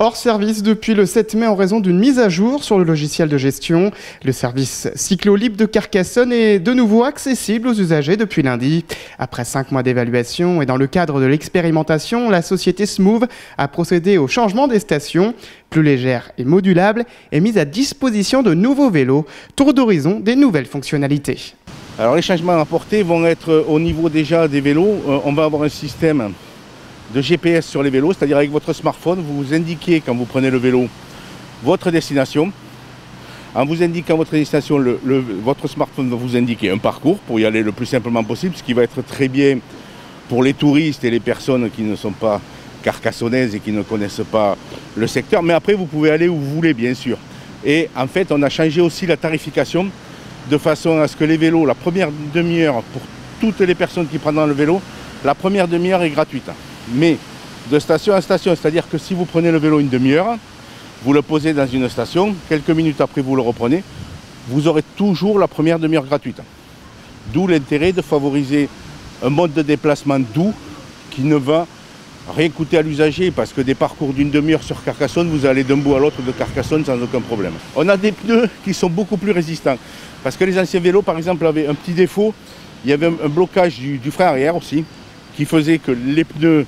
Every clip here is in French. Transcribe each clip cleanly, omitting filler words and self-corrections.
Hors service depuis le 7 mai en raison d'une mise à jour sur le logiciel de gestion. Le service Cyclolib de Carcassonne est de nouveau accessible aux usagers depuis lundi. Après 5 mois d'évaluation et dans le cadre de l'expérimentation, la société Smooth a procédé au changement des stations. Plus légères et modulables et mise à disposition de nouveaux vélos. Tour d'horizon des nouvelles fonctionnalités. Alors les changements apportés vont être au niveau déjà des vélos. On va avoir un système de GPS sur les vélos, c'est-à-dire avec votre smartphone, vous vous indiquez quand vous prenez le vélo votre destination. En vous indiquant votre destination, votre smartphone va vous indiquer un parcours pour y aller le plus simplement possible, ce qui va être très bien pour les touristes et les personnes qui ne sont pas carcassonnaises et qui ne connaissent pas le secteur. Mais après, vous pouvez aller où vous voulez, bien sûr. Et en fait, on a changé aussi la tarification de façon à ce que les vélos, la première demi-heure, pour toutes les personnes qui prendront le vélo, la première demi-heure est gratuite. Mais de station à station, c'est-à-dire que si vous prenez le vélo une demi-heure, vous le posez dans une station, quelques minutes après vous le reprenez, vous aurez toujours la première demi-heure gratuite. D'où l'intérêt de favoriser un mode de déplacement doux qui ne va rien coûter à l'usager, parce que des parcours d'une demi-heure sur Carcassonne, vous allez d'un bout à l'autre de Carcassonne sans aucun problème. On a des pneus qui sont beaucoup plus résistants, parce que les anciens vélos par exemple avaient un petit défaut, il y avait un blocage du frein arrière aussi, qui faisait que les pneus,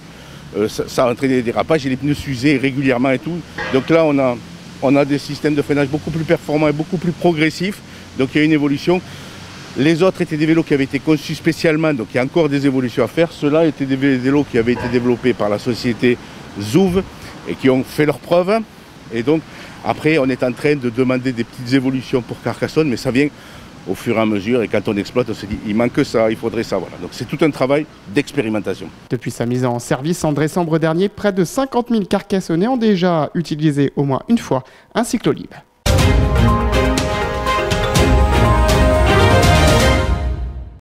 ça entraînait des dérapages et les pneus s'usaient régulièrement et tout. Donc là, on a des systèmes de freinage beaucoup plus performants et beaucoup plus progressifs. Donc il y a une évolution. Les autres étaient des vélos qui avaient été conçus spécialement, donc il y a encore des évolutions à faire. Ceux-là étaient des vélos qui avaient été développés par la société Zouv et qui ont fait leurs preuves. Et donc après, on est en train de demander des petites évolutions pour Carcassonne, mais ça vient au fur et à mesure, et quand on exploite, on se dit il manque ça, il faudrait ça. Voilà. Donc c'est tout un travail d'expérimentation. Depuis sa mise en service en décembre dernier, près de 50 000 Carcassonnais ont déjà utilisé au moins une fois un Cyclolib.